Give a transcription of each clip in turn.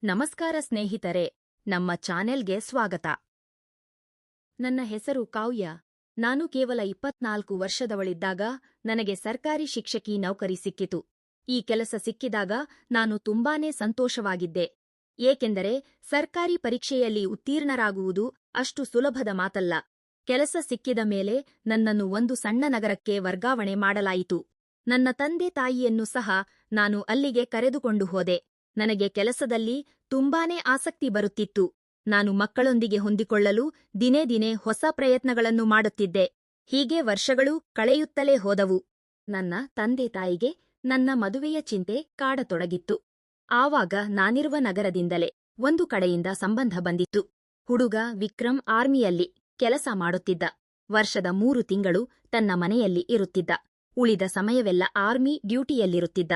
ನಮಸ್ಕಾರ ಸ್ನೇಹಿತರೆ, ನಮ್ಮ ಚಾನೆಲ್ಗೆ ಸ್ವಾಗತ. ನನ್ನ ಹೆಸರು ಕಾವ್ಯ. ನಾನು ಕೇವಲ 24 ವರ್ಷದವಳಿದ್ದಾಗ ನನಗೆ ಸರ್ಕಾರಿ ಶಿಕ್ಷಕಿ ನೌಕರಿ ಸಿಕ್ಕಿತು. ಈ ಕೆಲಸ ಸಿಕ್ಕಿದಾಗ ನಾನು ತುಂಬಾನೇ ಸಂತೋಷವಾಗಿದ್ದೆ. ಏಕೆಂದರೆ ಸರ್ಕಾರಿ ಪರೀಕ್ಷೆಯಲ್ಲಿ ಉತ್ತೀರ್ಣರಾಗುವುದು ಅಷ್ಟು ಸುಲಭದ ಮಾತಲ್ಲ. ಕೆಲಸ ಸಿಕ್ಕಿದ ಮೇಲೆ ನನ್ನನ್ನು ಒಂದು ಸಣ್ಣ ನಗರಕ್ಕೆ ವರ್ಗಾವಣೆ ಮಾಡಲಾಯಿತು. ನನ್ನ ತಂದೆ ತಾಯಿಯನ್ನು ಸಹ ನಾನು ಅಲ್ಲಿಗೆ ಕರೆದುಕೊಂಡು ಹೋದೆ. ನನಗೆ ಕೆಲಸದಲ್ಲಿ ತುಂಬಾನೇ ಆಸಕ್ತಿ ಬರುತ್ತಿತ್ತು. ನಾನು ಮಕ್ಕಳೊಂದಿಗೆ ಹೊಂದಿಕೊಳ್ಳಲು ದಿನೇ ದಿನೇ ಹೊಸ ಪ್ರಯತ್ನಗಳನ್ನು ಮಾಡುತ್ತಿದ್ದೆ. ಹೀಗೆ ವರ್ಷಗಳು ಕಳೆಯುತ್ತಲೇ ಹೋದವು. ನನ್ನ ತಂದೆ ತಾಯಿಗೆ ನನ್ನ ಮದುವೆಯ ಚಿಂತೆ ಕಾಡತೊಡಗಿತ್ತು. ಆವಾಗ ನಾನಿರುವ ನಗರದಿಂದಲೇ ಒಂದು ಕಡೆಯಿಂದ ಸಂಬಂಧ ಬಂದಿತ್ತು. ಹುಡುಗ ವಿಕ್ರಮ್ ಆರ್ಮಿಯಲ್ಲಿ ಕೆಲಸ ಮಾಡುತ್ತಿದ್ದ. ವರ್ಷದ 3 ತಿಂಗಳು ತನ್ನ ಮನೆಯಲ್ಲಿ ಇರುತ್ತಿದ್ದ. ಉಳಿದ ಸಮಯವೆಲ್ಲ ಆರ್ಮಿ ಡ್ಯೂಟಿಯಲ್ಲಿರುತ್ತಿದ್ದ.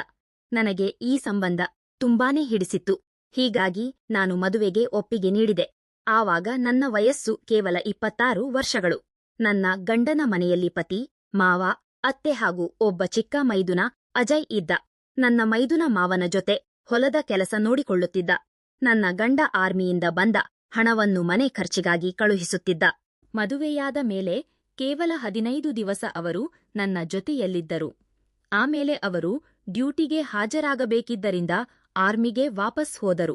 ನನಗೆ ಈ ಸಂಬಂಧ ತುಂಬಾನೇ ಹಿಡಿಸಿತ್ತು. ಹೀಗಾಗಿ ನಾನು ಮದುವೆಗೆ ಒಪ್ಪಿಗೆ ನೀಡಿದೆ. ಆವಾಗ ನನ್ನ ವಯಸ್ಸು ಕೇವಲ 26 ವರ್ಷಗಳು. ನನ್ನ ಗಂಡನ ಮನೆಯಲ್ಲಿ ಪತಿ, ಮಾವ, ಅತ್ತೆ ಹಾಗೂ ಒಬ್ಬ ಚಿಕ್ಕ ಮೈದುನ ಅಜಯ್ ಇದ್ದ. ನನ್ನ ಮೈದುನ ಮಾವನ ಜೊತೆ ಹೊಲದ ಕೆಲಸ ನೋಡಿಕೊಳ್ಳುತ್ತಿದ್ದ. ನನ್ನ ಗಂಡ ಆರ್ಮಿಯಿಂದ ಬಂದ ಹಣವನ್ನು ಮನೆ ಖರ್ಚಿಗಾಗಿ ಕಳುಹಿಸುತ್ತಿದ್ದ. ಮದುವೆಯಾದ ಮೇಲೆ ಕೇವಲ 15 ದಿವಸ ಅವರು ನನ್ನ ಜೊತೆಯಲ್ಲಿದ್ದರು. ಆಮೇಲೆ ಅವರು ಡ್ಯೂಟಿಗೆ ಹಾಜರಾಗಬೇಕಿದ್ದರಿಂದ ಆರ್ಮಿಗೆ ವಾಪಸ್ ಹೋದರು.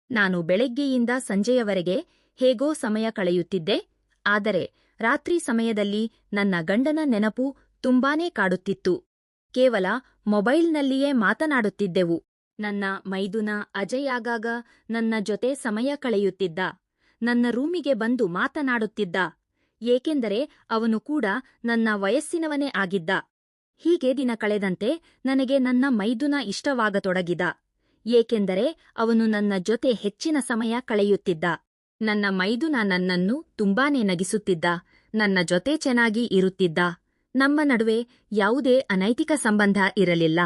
ನಾನು ಬೆಳಗ್ಗೆಯಿಂದ ಸಂಜೆಯವರೆಗೆ ಹೇಗೋ ಸಮಯ ಕಳೆಯುತ್ತಿದ್ದೆ. ಆದರೆ ರಾತ್ರಿ ಸಮಯದಲ್ಲಿ ನನ್ನ ಗಂಡನ ನೆನಪು ತುಂಬಾನೇ ಕಾಡುತ್ತಿತ್ತು. ಕೇವಲ ಮೊಬೈಲ್ನಲ್ಲಿಯೇ ಮಾತನಾಡುತ್ತಿದ್ದೆವು. ನನ್ನ ಮೈದುನ ಅಜಯ್ ಆಗಾಗ ನನ್ನ ಜೊತೆ ಸಮಯ ಕಳೆಯುತ್ತಿದ್ದ. ನನ್ನ ರೂಮಿಗೆ ಬಂದು ಮಾತನಾಡುತ್ತಿದ್ದ. ಏಕೆಂದರೆ ಅವನು ಕೂಡ ನನ್ನ ವಯಸ್ಸಿನವನೇ ಆಗಿದ್ದ. ಹೀಗೆ ದಿನ ಕಳೆದಂತೆ ನನಗೆ ನನ್ನ ಮೈದುನ ಇಷ್ಟವಾಗತೊಡಗಿದ. ಏಕೆಂದರೆ ಅವನು ನನ್ನ ಜೊತೆ ಹೆಚ್ಚಿನ ಸಮಯ ಕಳೆಯುತ್ತಿದ್ದ. ನನ್ನ ಮೈದುನ ನನ್ನನ್ನು ತುಂಬಾನೇ ನಗಿಸುತ್ತಿದ್ದ. ನನ್ನ ಜೊತೆ ಚೆನ್ನಾಗಿ ಇರುತ್ತಿದ್ದ. ನಮ್ಮ ನಡುವೆ ಯಾವುದೇ ಅನೈತಿಕ ಸಂಬಂಧ ಇರಲಿಲ್ಲ.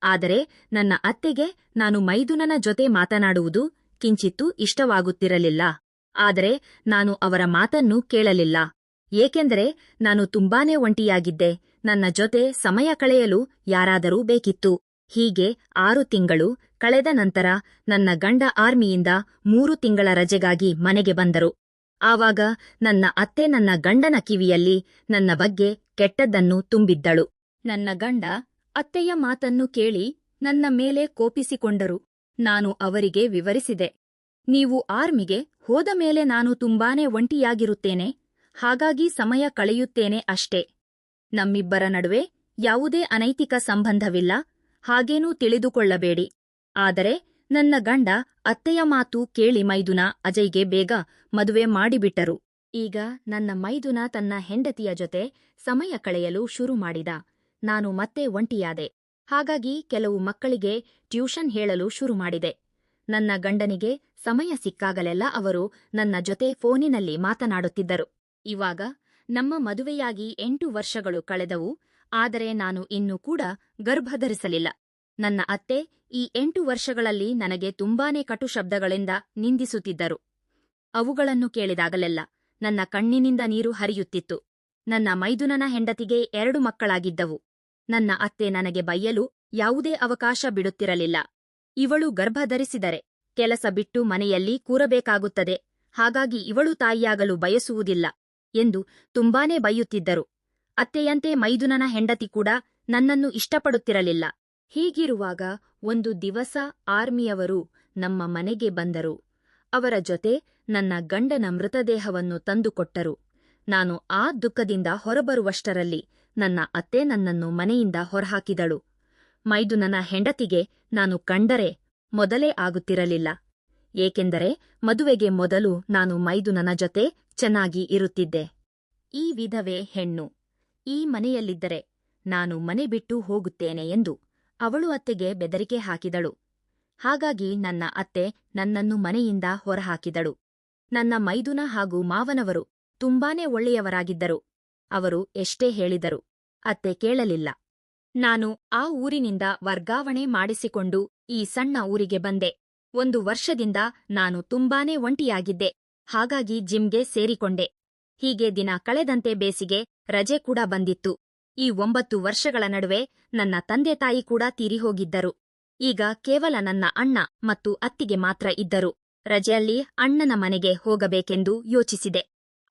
ಆದರೆ ನನ್ನ ಅತ್ತೆಗೆ ನಾನು ಮೈದುನನ ಜೊತೆ ಮಾತನಾಡುವುದು ಕಿಂಚಿತ್ತೂ ಇಷ್ಟವಾಗುತ್ತಿರಲಿಲ್ಲ. ಆದರೆ ನಾನು ಅವರ ಮಾತನ್ನು ಕೇಳಲಿಲ್ಲ. ಏಕೆಂದರೆ ನಾನು ತುಂಬಾನೇ ಒಂಟಿಯಾಗಿದ್ದೆ. ನನ್ನ ಜೊತೆ ಸಮಯ ಕಳೆಯಲು ಯಾರಾದರೂ ಬೇಕಿತ್ತು. ಹೀಗೆ 6 ತಿಂಗಳು ಕಳೆದ ನಂತರ ನನ್ನ ಗಂಡ ಆರ್ಮಿಯಿಂದ 3 ತಿಂಗಳ ರಜೆಗಾಗಿ ಮನೆಗೆ ಬಂದರು. ಆವಾಗ ನನ್ನ ಅತ್ತೆ ನನ್ನ ಗಂಡನ ಕಿವಿಯಲ್ಲಿ ನನ್ನ ಬಗ್ಗೆ ಕೆಟ್ಟದ್ದನ್ನು ತುಂಬಿದ್ದಳು. ನನ್ನ ಗಂಡ ಅತ್ತೆಯ ಮಾತನ್ನು ಕೇಳಿ ನನ್ನ ಮೇಲೆ ಕೋಪಿಸಿಕೊಂಡರು. ನಾನು ಅವರಿಗೆ ವಿವರಿಸಿದೆ. ನೀವು ಆರ್ಮಿಗೆ ಹೋದ ಮೇಲೆ ನಾನು ತುಂಬಾನೇ ಒಂಟಿಯಾಗಿರುತ್ತೇನೆ. ಹಾಗಾಗಿ ಸಮಯ ಕಳೆಯುತ್ತೇನೆ ಅಷ್ಟೇ. ನಮ್ಮಿಬ್ಬರ ನಡುವೆ ಯಾವುದೇ ಅನೈತಿಕ ಸಂಬಂಧವಿಲ್ಲ. ಹಾಗೇನೂ ತಿಳಿದುಕೊಳ್ಳಬೇಡಿ. ಆದರೆ ನನ್ನ ಗಂಡ ಅತ್ತೆಯ ಮಾತು ಕೇಳಿ ಮೈದುನ ಅಜಯ್ಗೆ ಬೇಗ ಮದುವೆ ಮಾಡಿಬಿಟ್ಟರು. ಈಗ ನನ್ನ ಮೈದುನ ತನ್ನ ಹೆಂಡತಿಯ ಜೊತೆ ಸಮಯ ಕಳೆಯಲು ಶುರು ಮಾಡಿದ. ನಾನು ಮತ್ತೆ ಒಂಟಿಯಾದೆ. ಹಾಗಾಗಿ ಕೆಲವು ಮಕ್ಕಳಿಗೆ ಟ್ಯೂಷನ್ ಹೇಳಲು ಶುರು ಮಾಡಿದೆ. ನನ್ನ ಗಂಡನಿಗೆ ಸಮಯ ಸಿಕ್ಕಾಗಲೆಲ್ಲ ಅವರು ನನ್ನ ಜೊತೆ ಫೋನಿನಲ್ಲಿ ಮಾತನಾಡುತ್ತಿದ್ದರು. ಇವಾಗ ನಮ್ಮ ಮದುವೆಯಾಗಿ 8 ವರ್ಷಗಳು ಕಳೆದವು. ಆದರೆ ನಾನು ಇನ್ನೂ ಕೂಡ ಗರ್ಭಧರಿಸಲಿಲ್ಲ. ನನ್ನ ಅತ್ತೆ ಈ 8 ವರ್ಷಗಳಲ್ಲಿ ನನಗೆ ತುಂಬಾನೇ ಕಟು ಶಬ್ದಗಳಿಂದ ನಿಂದಿಸುತ್ತಿದ್ದರು. ಅವುಗಳನ್ನು ಕೇಳಿದಾಗಲೆಲ್ಲ ನನ್ನ ಕಣ್ಣಿನಿಂದ ನೀರು ಹರಿಯುತ್ತಿತ್ತು. ನನ್ನ ಮೈದುನನ ಹೆಂಡತಿಗೆ 2 ಮಕ್ಕಳಾಗಿದ್ದವು. ನನ್ನ ಅತ್ತೆ ನನಗೆ ಬೈಯಲು ಯಾವುದೇ ಅವಕಾಶ ಬಿಡುತ್ತಿರಲಿಲ್ಲ. ಇವಳು ಗರ್ಭಧರಿಸಿದರೆ ಕೆಲಸ ಬಿಟ್ಟು ಮನೆಯಲ್ಲಿ ಕೂರಬೇಕಾಗುತ್ತದೆ. ಹಾಗಾಗಿ ಇವಳು ತಾಯಿಯಾಗಲು ಬಯಸುವುದಿಲ್ಲ ಎಂದು ತುಂಬಾನೇ ಬೈಯುತ್ತಿದ್ದರು. ಅತ್ತೆಯಂತೆ ಮೈದುನನ ಹೆಂಡತಿ ಕೂಡ ನನ್ನನ್ನು ಇಷ್ಟಪಡುತ್ತಿರಲಿಲ್ಲ. ಹೀಗಿರುವಾಗ ಒಂದು ದಿವಸ ಆರ್ಮಿಯವರು ನಮ್ಮ ಮನೆಗೆ ಬಂದರು. ಅವರ ಜೊತೆ ನನ್ನ ಗಂಡನ ಮೃತದೇಹವನ್ನು ತಂದುಕೊಟ್ಟರು. ನಾನು ಆ ದುಃಖದಿಂದ ಹೊರಬರುವಷ್ಟರಲ್ಲಿ ನನ್ನ ಅತ್ತೆ ನನ್ನನ್ನು ಮನೆಯಿಂದ ಹೊರಹಾಕಿದಳು. ಮೈದುನನ ಹೆಂಡತಿಗೆ ನಾನು ಕಂಡರೆ ಮೊದಲೇ ಆಗುತ್ತಿರಲಿಲ್ಲ. ಏಕೆಂದರೆ ಮದುವೆಗೆ ಮೊದಲು ನಾನು ಮೈದುನನ ಜೊತೆ ಚೆನ್ನಾಗಿ ಇರುತ್ತಿದ್ದೆ. ಈ ವಿಧವೆ ಹೆಣ್ಣು ಈ ಮನೆಯಲ್ಲಿದ್ದರೆ ನಾನು ಮನೆ ಬಿಟ್ಟು ಹೋಗುತ್ತೇನೆ ಎಂದು ಅವಳು ಅತ್ತೆಗೆ ಬೆದರಿಕೆ ಹಾಕಿದಳು. ಹಾಗಾಗಿ ನನ್ನ ಅತ್ತೆ ನನ್ನನ್ನು ಮನೆಯಿಂದ ಹೊರಹಾಕಿದಳು. ನನ್ನ ಮೈದುನ ಹಾಗೂ ಮಾವನವರು ತುಂಬಾನೇ ಒಳ್ಳೆಯವರಾಗಿದ್ದರು. ಅವರು ಎಷ್ಟೇ ಹೇಳಿದರು ಅತ್ತೆ ಕೇಳಲಿಲ್ಲ. ನಾನು ಆ ಊರಿನಿಂದ ವರ್ಗಾವಣೆ ಮಾಡಿಸಿಕೊಂಡು ಈ ಸಣ್ಣ ಊರಿಗೆ ಬಂದೆ. 1 ವರ್ಷದಿಂದ ನಾನು ತುಂಬಾನೇ ಒಂಟಿಯಾಗಿದ್ದೆ. ಹಾಗಾಗಿ ಜಿಮ್ಗೆ ಸೇರಿಕೊಂಡೆ. ಹೀಗೆ ದಿನ ಕಳೆದಂತೆ ಬೇಸಿಗೆ ರಜೆ ಕೂಡ ಬಂದಿತ್ತು. ಈ 9 ವರ್ಷಗಳ ನಡುವೆ ನನ್ನ ತಂದೆ ತಾಯಿ ಕೂಡ ತೀರಿಹೋಗಿದ್ದರು. ಈಗ ಕೇವಲ ನನ್ನ ಅಣ್ಣ ಮತ್ತು ಅತ್ತಿಗೆ ಮಾತ್ರ ಇದ್ದರು. ರಜೆಯಲ್ಲಿ ಅಣ್ಣನ ಮನೆಗೆ ಹೋಗಬೇಕೆಂದು ಯೋಚಿಸಿದೆ.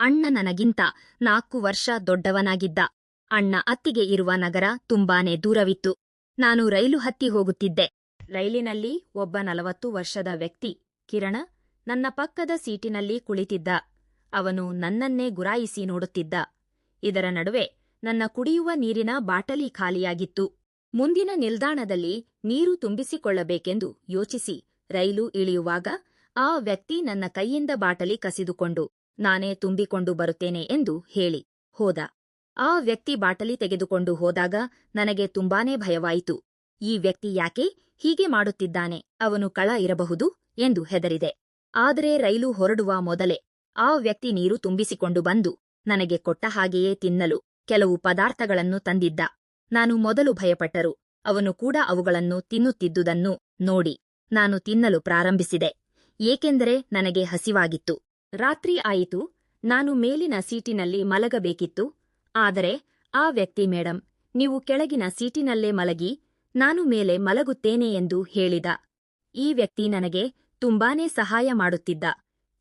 ಅಣ್ಣ ನನಗಿಂತ 4 ವರ್ಷ ದೊಡ್ಡವನಾಗಿದ್ದ. ಅಣ್ಣ ಅತ್ತಿಗೆ ಇರುವ ನಗರ ತುಂಬಾನೇ ದೂರವಿತ್ತು. ನಾನು ರೈಲು ಹತ್ತಿ ಹೋಗುತ್ತಿದ್ದೆ. ರೈಲಿನಲ್ಲಿ ಒಬ್ಬ 40 ವರ್ಷದ ವ್ಯಕ್ತಿ, ಕಿರಣ, ನನ್ನ ಪಕ್ಕದ ಸೀಟಿನಲ್ಲಿ ಕುಳಿತಿದ್ದ. ಅವನು ನನ್ನನ್ನೇ ಗುರಾಯಿಸಿ ನೋಡುತ್ತಿದ್ದ. ಇದರ ನಡುವೆ ನನ್ನ ಕುಡಿಯುವ ನೀರಿನ ಬಾಟಲಿ ಖಾಲಿಯಾಗಿತ್ತು. ಮುಂದಿನ ನಿಲ್ದಾಣದಲ್ಲಿ ನೀರು ತುಂಬಿಸಿಕೊಳ್ಳಬೇಕೆಂದು ಯೋಚಿಸಿ ರೈಲು ಇಳಿಯುವಾಗ ಆ ವ್ಯಕ್ತಿ ನನ್ನ ಕೈಯಿಂದ ಬಾಟಲಿ ಕಸಿದುಕೊಂಡು ನಾನೇ ತುಂಬಿಕೊಂಡು ಬರುತ್ತೇನೆ ಎಂದು ಹೇಳಿ ಹೋದ. ಆ ವ್ಯಕ್ತಿ ಬಾಟಲಿ ತೆಗೆದುಕೊಂಡು ಹೋದಾಗ ನನಗೆ ತುಂಬಾನೇ ಭಯವಾಯಿತು. ಈ ವ್ಯಕ್ತಿ ಯಾಕೆ ಹೀಗೆ ಮಾಡುತ್ತಿದ್ದಾನೆ? ಅವನು ಕಳ್ಳ ಇರಬಹುದು ಎಂದು ಹೆದರಿದೆ. ಆದರೆ ರೈಲು ಹೊರಡುವ ಮೊದಲೇ ಆ ವ್ಯಕ್ತಿ ನೀರು ತುಂಬಿಸಿಕೊಂಡು ಬಂದು ನನಗೆ ಕೊಟ್ಟ ಹಾಗೆಯೇ ತಿನ್ನಲು ಕೆಲವು ಪದಾರ್ಥಗಳನ್ನು ತಂದಿದ್ದ. ನಾನು ಮೊದಲು ಭಯಪಟ್ಟರು. ಅವನು ಕೂಡ ಅವುಗಳನ್ನು ತಿನ್ನುತ್ತಿದ್ದುದನ್ನು ನೋಡಿ ನಾನು ತಿನ್ನಲು ಪ್ರಾರಂಭಿಸಿದೆ, ಏಕೆಂದರೆ ನನಗೆ ಹಸಿವಾಗಿತ್ತು. ರಾತ್ರಿ ಆಯಿತು. ನಾನು ಮೇಲಿನ ಸೀಟಿನಲ್ಲಿ ಮಲಗಬೇಕಿತ್ತು. ಆದರೆ ಆ ವ್ಯಕ್ತಿ, ಮೇಡಂ, ನೀವು ಕೆಳಗಿನ ಸೀಟಿನಲ್ಲೇ ಮಲಗಿ, ನಾನು ಮೇಲೆ ಮಲಗುತ್ತೇನೆ ಎಂದು ಹೇಳಿದ. ಈ ವ್ಯಕ್ತಿ ನನಗೆ ತುಂಬಾನೇ ಸಹಾಯ ಮಾಡುತ್ತಿದ್ದ.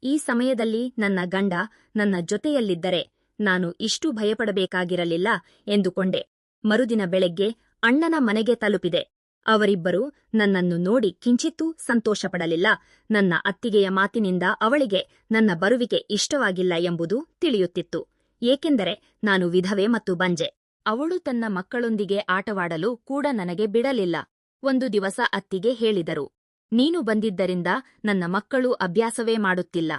ಈ ಸಮಯದಲ್ಲಿ ನನ್ನ ಗಂಡ ನನ್ನ ಜೊತೆಯಲ್ಲಿದ್ದರೆ ನಾನು ಇಷ್ಟು ಭಯಪಡಬೇಕಾಗಿರಲಿಲ್ಲ ಎಂದುಕೊಂಡೆ. ಮರುದಿನ ಬೆಳಗ್ಗೆ ಅಣ್ಣನ ಮನೆಗೆ ತಲುಪಿದೆ. ಅವರಿಬ್ಬರೂ ನನ್ನನ್ನು ನೋಡಿ ಕಿಂಚಿತ್ತೂ ಸಂತೋಷಪಡಲಿಲ್ಲ. ನನ್ನ ಅತ್ತಿಗೆಯ ಮಾತಿನಿಂದ ಅವಳಿಗೆ ನನ್ನ ಬರುವಿಕೆ ಇಷ್ಟವಾಗಿಲ್ಲ ಎಂಬುದು ತಿಳಿಯುತ್ತಿತ್ತು, ಏಕೆಂದರೆ ನಾನು ವಿಧವೆ ಮತ್ತು ಬಂಜೆ. ಅವಳು ತನ್ನ ಮಕ್ಕಳೊಂದಿಗೆ ಆಟವಾಡಲು ಕೂಡ ನನಗೆ ಬಿಡಲಿಲ್ಲ. ಒಂದು ದಿವಸ ಅತ್ತಿಗೆ ಹೇಳಿದರು, ನೀನು ಬಂದಿದ್ದರಿಂದ ನನ್ನ ಮಕ್ಕಳು ಅಭ್ಯಾಸವೇ ಮಾಡುತ್ತಿಲ್ಲ.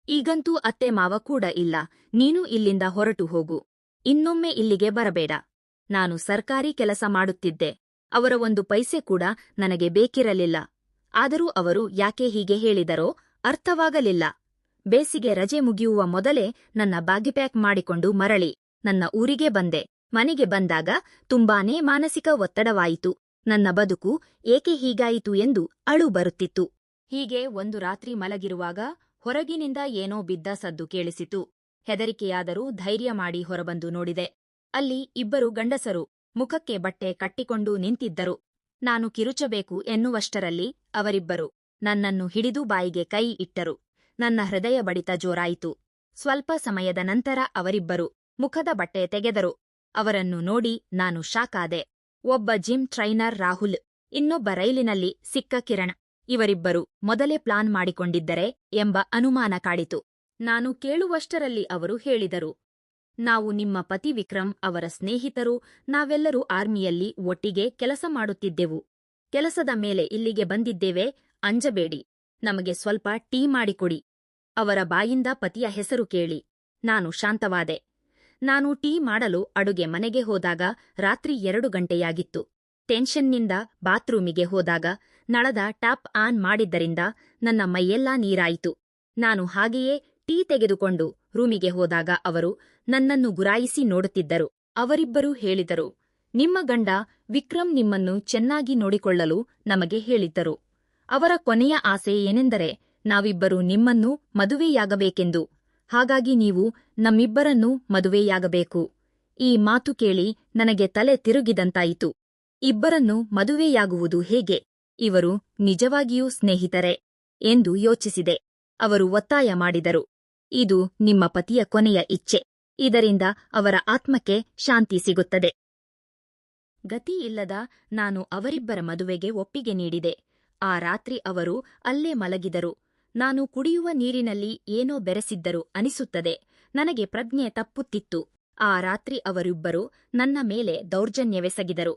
ಈಗಂತೂ ಅತ್ತೆ ಮಾವ ಕೂಡ ಇಲ್ಲ. ನೀನು ಇಲ್ಲಿಂದ ಹೊರಟು ಹೋಗು. ಇನ್ನೊಮ್ಮೆ ಇಲ್ಲಿಗೆ ಬರಬೇಡ. ನಾನು ಸರ್ಕಾರಿ ಕೆಲಸ ಮಾಡುತ್ತಿದ್ದೆ. ಅವರ ಒಂದು ಪೈಸೆ ಕೂಡ ನನಗೆ ಬೇಕಿರಲಿಲ್ಲ. ಆದರೂ ಅವರು ಯಾಕೆ ಹೀಗೆ ಹೇಳಿದರೋ ಅರ್ಥವಾಗಲಿಲ್ಲ. ಬೇಸಿಗೆ ರಜೆ ಮುಗಿಯುವ ಮೊದಲೇ ನನ್ನ ಬ್ಯಾಗ್ ಪ್ಯಾಕ್ ಮಾಡಿಕೊಂಡು ಮರಳಿ ನನ್ನ ಊರಿಗೆ ಬಂದೆ. ಮನೆಗೆ ಬಂದಾಗ ತುಂಬಾನೇ ಮಾನಸಿಕ ಒತ್ತಡವಾಯಿತು. ನನ್ನ ಬದುಕು ಏಕೆ ಹೀಗಾಯಿತು ಎಂದು ಅಳು ಬರುತ್ತಿತ್ತು. ಹೀಗೆ ಒಂದು ರಾತ್ರಿ ಮಲಗಿರುವಾಗ ಹೊರಗಿನಿಂದ ಏನೋ ಬಿದ್ದ ಸದ್ದು ಕೇಳಿಸಿತು. ಹೆದರಿಕೆಯಾದರೂ ಧೈರ್ಯ ಮಾಡಿ ಹೊರಬಂದು ನೋಡಿದೆ. ಅಲ್ಲಿ ಇಬ್ಬರು ಗಂಡಸರು ಮುಖಕ್ಕೆ ಬಟ್ಟೆ ಕಟ್ಟಿಕೊಂಡು ನಿಂತಿದ್ದರು. ನಾನು ಕಿರುಚಬೇಕು ಎನ್ನುವಷ್ಟರಲ್ಲಿ ಅವರಿಬ್ಬರು ನನ್ನನ್ನು ಹಿಡಿದು ಬಾಯಿಗೆ ಕೈ ಇಟ್ಟರು. ನನ್ನ ಹೃದಯ ಬಡಿತ ಜೋರಾಯಿತು. ಸ್ವಲ್ಪ ಸಮಯದ ನಂತರ ಅವರಿಬ್ಬರು ಮುಖದ ಬಟ್ಟೆ ತೆಗೆದರು. ಅವರನ್ನು ನೋಡಿ ನಾನು ಶಾಕ್ ಆದೆ. ಒಬ್ಬ ಜಿಮ್ ಟ್ರೈನರ್ ರಾಹುಲ್, ಇನ್ನೊಬ್ಬ ರೈಲಿನಲ್ಲಿ ಸಿಕ್ಕ ಕಿರಣ್. ಇವರಿಬ್ಬರು ಮೊದಲೇ ಪ್ಲಾನ್ ಮಾಡಿಕೊಂಡಿದ್ದರೆ ಎಂಬ ಅನುಮಾನ ಕಾಡಿತು. ನಾನು ಕೇಳುವಷ್ಟರಲ್ಲಿ ಅವರು ಹೇಳಿದರು, ನಾವು ನಿಮ್ಮ ಪತಿ ವಿಕ್ರಮ್ ಅವರ ಸ್ನೇಹಿತರು. ನಾವೆಲ್ಲರೂ ಆರ್ಮಿಯಲ್ಲಿ ಒಟ್ಟಿಗೆ ಕೆಲಸ ಮಾಡುತ್ತಿದ್ದೆವು. ಕೆಲಸದ ಮೇಲೆ ಇಲ್ಲಿಗೆ ಬಂದಿದ್ದೇವೆ. ಅಂಜಬೇಡಿ. ನಮಗೆ ಸ್ವಲ್ಪ ಟೀ ಮಾಡಿಕೊಡಿ. ಅವರ ಬಾಯಿಂದ ಪತಿಯ ಹೆಸರು ಕೇಳಿ ನಾನು ಶಾಂತವಾದೆ. ನಾನು ಟೀ ಮಾಡಲು ಅಡುಗೆ ಮನೆಗೆ ಹೋದಾಗ ರಾತ್ರಿ 2 ಗಂಟೆಯಾಗಿತ್ತು. ಟೆನ್ಷನ್ನಿಂದ ಬಾತ್ರೂಮಿಗೆ ಹೋದಾಗ ನಳದ ಟ್ಯಾಪ್ ಆನ್ ಮಾಡಿದ್ದರಿಂದ ನನ್ನ ಮೈಯೆಲ್ಲಾ ನೀರಾಯಿತು. ನಾನು ಹಾಗೆಯೇ ಟೀ ತೆಗೆದುಕೊಂಡು ರೂಮಿಗೆ ಹೋದಾಗ ಅವರು ನನ್ನನ್ನು ಗುರಾಯಿಸಿ ನೋಡುತ್ತಿದ್ದರು. ಅವರಿಬ್ಬರೂ ಹೇಳಿದರು, ನಿಮ್ಮ ಗಂಡ ವಿಕ್ರಮ್ ನಿಮ್ಮನ್ನು ಚೆನ್ನಾಗಿ ನೋಡಿಕೊಳ್ಳಲು ನಮಗೆ ಹೇಳಿದ್ದರು. ಅವರ ಕೊನೆಯ ಆಸೆ ಏನೆಂದರೆ ನಾವಿಬ್ಬರೂ ನಿಮ್ಮನ್ನು ಮದುವೆಯಾಗಬೇಕೆಂದು. ಹಾಗಾಗಿ ನೀವು ನಮ್ಮಿಬ್ಬರನ್ನೂ ಮದುವೆಯಾಗಬೇಕು. ಈ ಮಾತು ಕೇಳಿ ನನಗೆ ತಲೆ ತಿರುಗಿದಂತಾಯಿತು. ಇಬ್ಬರನ್ನೂ ಮದುವೆಯಾಗುವುದು ಹೇಗೆ? ಇವರು ನಿಜವಾಗಿಯೂ ಸ್ನೇಹಿತರೆ ಎಂದು ಯೋಚಿಸಿದೆ. ಅವರು ಒತ್ತಾಯ ಮಾಡಿದರು, ಇದು ನಿಮ್ಮ ಪತಿಯ ಕೊನೆಯ ಇಚ್ಛೆ. ಇದರಿಂದ ಅವರ ಆತ್ಮಕ್ಕೆ ಶಾಂತಿ ಸಿಗುತ್ತದೆ. ಗತಿಯಿಲ್ಲದ ನಾನು ಅವರಿಬ್ಬರ ಮದುವೆಗೆ ಒಪ್ಪಿಗೆ ನೀಡಿದೆ. ಆ ರಾತ್ರಿ ಅವರು ಅಲ್ಲೇ ಮಲಗಿದರು. ನಾನು ಕುಡಿಯುವ ನೀರಿನಲ್ಲಿ ಏನೋ ಬೆರೆಸಿದ್ದರು ಅನಿಸುತ್ತದೆ. ನನಗೆ ಪ್ರಜ್ಞೆ ತಪ್ಪುತ್ತಿತ್ತು. ಆ ರಾತ್ರಿ ಅವರಿಬ್ಬರು ನನ್ನ ಮೇಲೆ ದೌರ್ಜನ್ಯವೆಸಗಿದರು.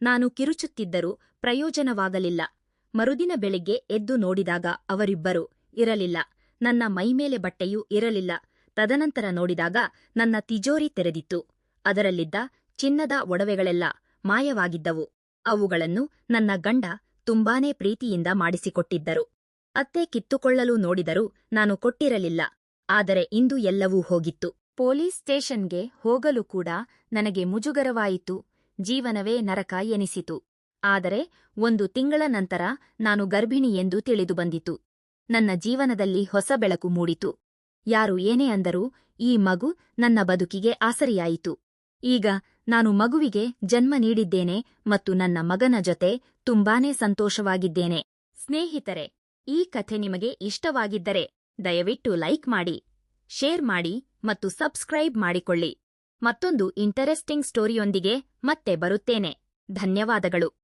ನಾನು ಕಿರುಚುತ್ತಿದ್ದರೂ ಪ್ರಯೋಜನವಾಗಲಿಲ್ಲ. ಮರುದಿನ ಬೆಳಿಗ್ಗೆ ಎದ್ದು ನೋಡಿದಾಗ ಅವರಿಬ್ಬರು ಇರಲಿಲ್ಲ. ನನ್ನ ಮೈಮೇಲೆ ಬಟ್ಟೆಯೂ ಇರಲಿಲ್ಲ. ತದನಂತರ ನೋಡಿದಾಗ ನನ್ನ ತಿಜೋರಿ ತೆರೆದಿತ್ತು. ಅದರಲ್ಲಿದ್ದ ಚಿನ್ನದ ಒಡವೆಗಳೆಲ್ಲ ಮಾಯವಾಗಿದ್ದವು. ಅವುಗಳನ್ನು ನನ್ನ ಗಂಡ ತುಂಬಾನೇ ಪ್ರೀತಿಯಿಂದ ಮಾಡಿಸಿಕೊಟ್ಟಿದ್ದರು. ಅತ್ತೆ ಕಿತ್ತುಕೊಳ್ಳಲು ನೋಡಿದರೂ ನಾನು ಕೊಟ್ಟಿರಲಿಲ್ಲ. ಆದರೆ ಇಂದು ಎಲ್ಲವೂ ಹೋಗಿತ್ತು. ಪೊಲೀಸ್ ಸ್ಟೇಷನ್ಗೆ ಹೋಗಲು ಕೂಡ ನನಗೆ ಮುಜುಗರವಾಯಿತು. ಜೀವನವೇ ನರಕ ಎನಿಸಿತು. ಆದರೆ 1 ತಿಂಗಳ ನಂತರ ನಾನು ಗರ್ಭಿಣಿ ಎಂದು ತಿಳಿದುಬಂದಿತು. ನನ್ನ ಜೀವನದಲ್ಲಿ ಹೊಸ ಬೆಳಕು ಮೂಡಿತು. ಯಾರು ಏನೇ ಅಂದರೂ ಈ ಮಗು ನನ್ನ ಬದುಕಿಗೆ ಆಸರೆಯಾಯಿತು. ಈಗ ನಾನು ಮಗುವಿಗೆ ಜನ್ಮ ನೀಡಿದ್ದೇನೆ ಮತ್ತು ನನ್ನ ಮಗನ ಜೊತೆ ತುಂಬಾನೇ ಸಂತೋಷವಾಗಿದ್ದೇನೆ. ಸ್ನೇಹಿತರೆ, ಈ ಕಥೆ ನಿಮಗೆ ಇಷ್ಟವಾಗಿದ್ದರೆ ದಯವಿಟ್ಟು ಲೈಕ್ ಮಾಡಿ, ಶೇರ್ ಮಾಡಿ ಮತ್ತು ಸಬ್ಸ್ಕ್ರೈಬ್ ಮಾಡಿಕೊಳ್ಳಿ. ಮತ್ತೊಂದು ಇಂಟರೆಸ್ಟಿಂಗ್ ಸ್ಟೋರಿಯೊಂದಿಗೆ ಮತ್ತೆ ಬರುತ್ತೇನೆ. ಧನ್ಯವಾದಗಳು.